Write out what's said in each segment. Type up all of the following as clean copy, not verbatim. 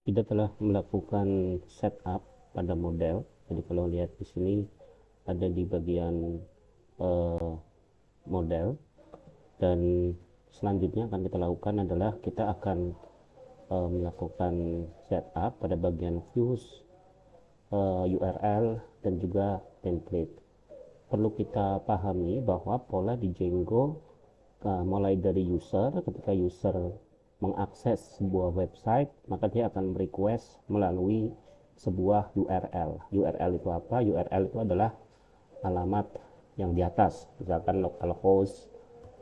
Kita telah melakukan setup pada model. Jadi kalau lihat di sini ada di bagian eh, model, dan selanjutnya akan kita lakukan adalah kita akan melakukan setup pada bagian views, URL, dan juga template. Perlu kita pahami bahwa pola di Django mulai dari user. Ketika user mengakses sebuah website, maka dia akan request melalui sebuah URL. URL itu apa? URL itu adalah alamat yang di atas, misalkan localhost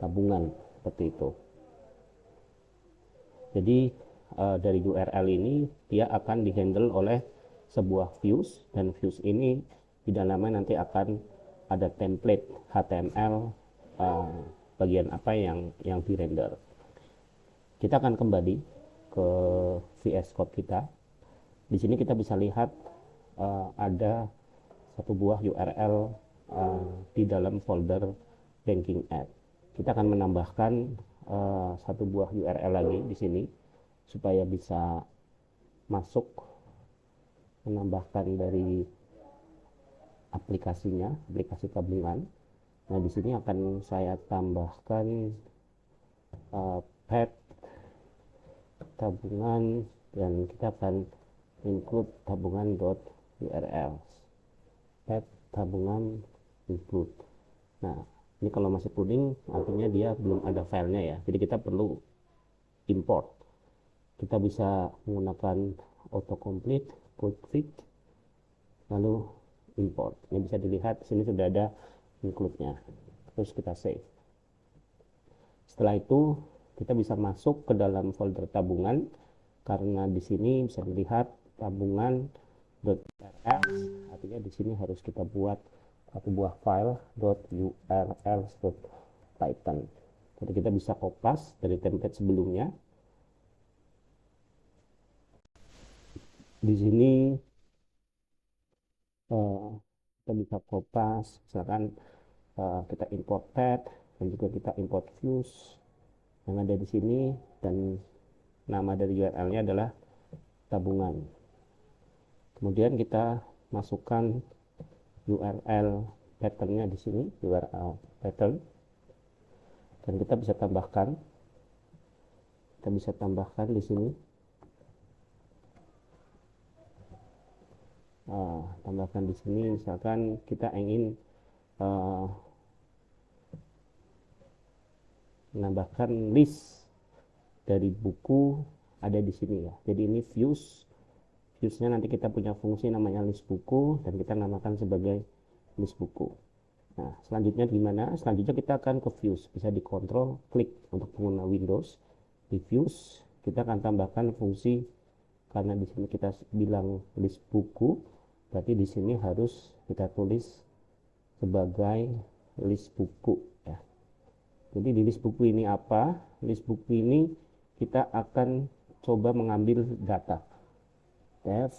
tabungan, seperti itu. Jadi dari URL ini dia akan dihandle oleh sebuah views, dan views ini di dalamnya nanti akan ada template HTML bagian apa yang di render. Kita akan kembali ke VS Code kita. Di sini kita bisa lihat ada satu buah URL di dalam folder banking app. Kita akan menambahkan satu buah URL lagi di sini supaya bisa masuk, menambahkan dari aplikasinya, aplikasi tabungan. Nah, di sini akan saya tambahkan pet tabungan, dan kita akan include tabungan.url, pet tabungan include. Nah, ini kalau masih coding artinya dia belum ada filenya ya, jadi kita perlu import. Kita bisa menggunakan autocomplete, code fit, lalu import. Ini bisa dilihat sini sudah ada include-nya. Terus kita save. Setelah itu kita bisa masuk ke dalam folder tabungan, karena di sini bisa dilihat tabungan.url, artinya di sini harus kita buat satu buah file .urls.python. Jadi kita bisa kopas dari template sebelumnya. Di sini kita bisa kopas, misalkan kita import pad, dan juga kita import views yang ada di sini, dan nama dari URL-nya adalah tabungan. Kemudian kita masukkan URL pattern-nya di sini, URL pattern, dan kita bisa tambahkan di sini, tambahkan di sini, misalkan kita ingin menambahkan list dari buku ada di sini ya. Jadi ini viewsnya nanti kita punya fungsi namanya list buku, dan kita namakan sebagai list buku. Nah, selanjutnya gimana? Selanjutnya kita akan ke views, bisa dikontrol klik untuk pengguna Windows. Di views kita akan tambahkan fungsi, karena di sini kita bilang list buku, berarti di sini harus kita tulis sebagai list buku ya. Jadi di list buku ini apa? List buku ini kita akan coba mengambil data def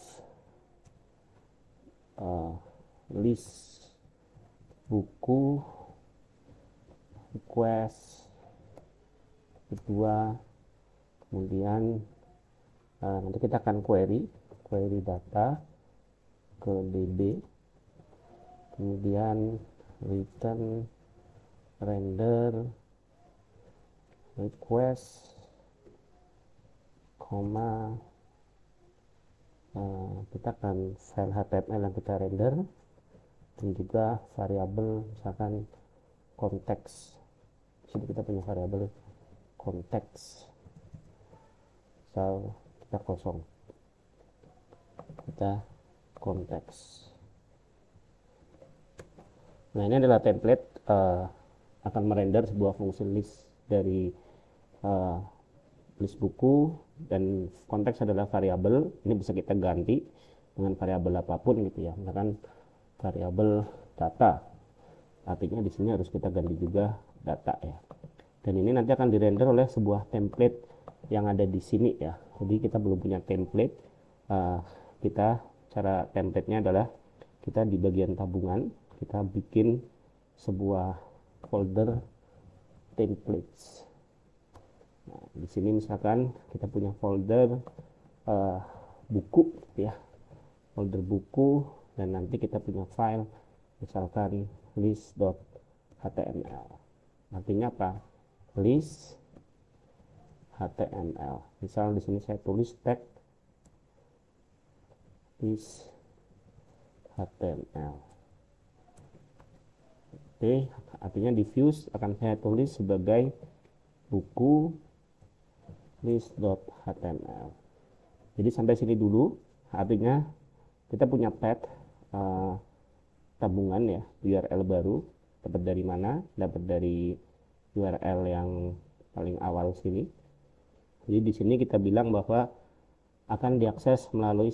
list buku request kedua. Kemudian nanti kita akan query data ke DB, kemudian return render request, koma, kita akan file HTML yang kita render, dan juga variabel misalkan konteks. Jadi kita punya variabel konteks, misal kita kosong, kita konteks. Nah, ini adalah template akan merender sebuah fungsi list dari list buku, dan konteks adalah variabel. Ini bisa kita ganti dengan variabel apapun gitu ya, misalkan variabel data, artinya di sini harus kita ganti juga data ya. Dan ini nanti akan dirender oleh sebuah template yang ada di sini ya. Jadi kita belum punya template. Kita cara template-nya adalah kita di bagian tabungan kita bikin sebuah folder templates. Nah, di sini misalkan kita punya folder buku ya, folder buku, dan nanti kita punya file misalkan list.html. Artinya apa? List HTML. Misal di sini saya tulis tag list HTML. Oke, artinya diffuse akan saya tulis sebagai buku list.html. Jadi sampai sini dulu. Artinya kita punya path tabungan ya, URL baru. Dapat dari mana? Dapat dari URL yang paling awal sini. Jadi di sini kita bilang bahwa akan diakses melalui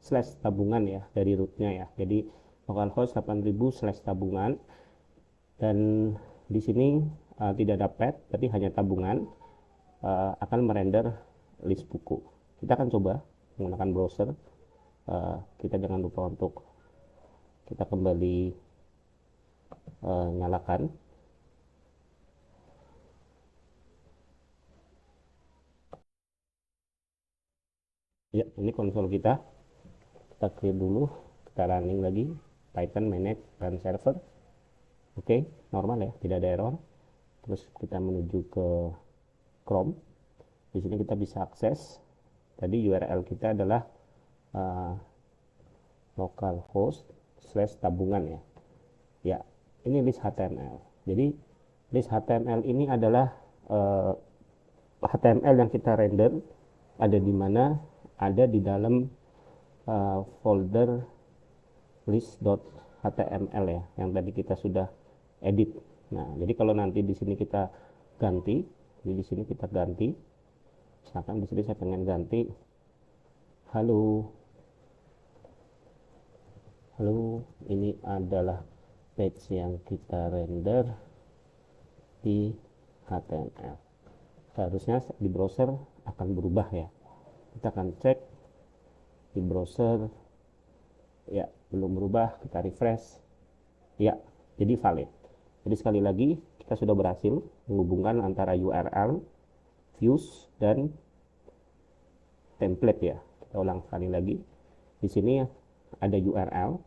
slash tabungan ya, dari rootnya ya. Jadi localhost 8000 slash tabungan, dan di sini tidak ada path, tapi hanya tabungan, akan merender list buku. Kita akan coba menggunakan browser. Kita jangan lupa untuk kita kembali nyalakan. Ya, ini konsol kita. Kita clear dulu, kita running lagi Python manage run server. Oke, normal ya, tidak ada error. Terus kita menuju ke Chrome. Di sini kita bisa akses. Tadi URL kita adalah localhost slash tabungan ya. Ya, ini list HTML. Jadi list HTML ini adalah HTML yang kita render ada di mana? Ada di dalam folder list.html ya, yang tadi kita sudah edit. Nah, jadi kalau nanti di sini kita ganti, di sini kita ganti. Misalkan di sini saya pengen ganti halo, ini adalah page yang kita render di HTML. Seharusnya di browser akan berubah ya. Kita akan cek di browser. Ya, belum berubah. Kita refresh. Ya, jadi valid. Jadi sekali lagi kita sudah berhasil menghubungkan antara URL, views, dan template ya. Kita ulang sekali lagi. Di sini ada URL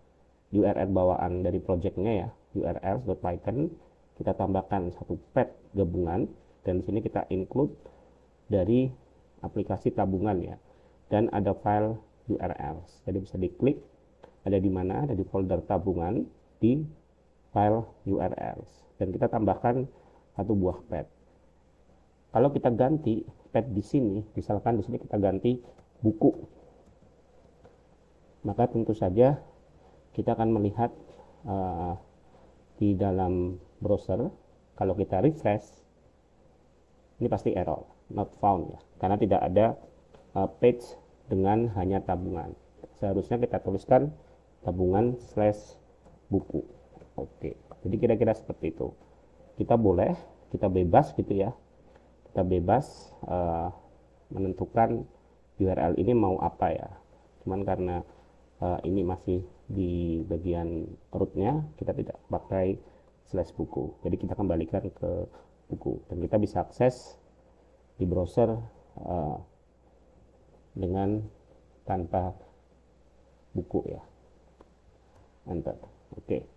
bawaan dari projectnya ya, urls.python. Kita tambahkan satu path gabungan, dan di sini kita include dari aplikasi tabungan ya, dan ada file URLs. Jadi bisa diklik, ada di mana? Ada di folder tabungan, di file URLs, dan kita tambahkan satu buah path. Kalau kita ganti path di sini, misalkan di sini kita ganti buku, maka tentu saja kita akan melihat di dalam browser, kalau kita refresh, ini pasti error, not found ya, karena tidak ada page dengan hanya tabungan. Seharusnya kita tuliskan tabungan slash buku. Oke, jadi kira-kira seperti itu. Kita bebas gitu ya, kita bebas menentukan URL ini mau apa ya. Cuman karena ini masih di bagian rootnya, kita tidak pakai slash buku. Jadi kita kembalikan ke buku, dan kita bisa akses di browser dengan tanpa buku ya. Enter. Oke.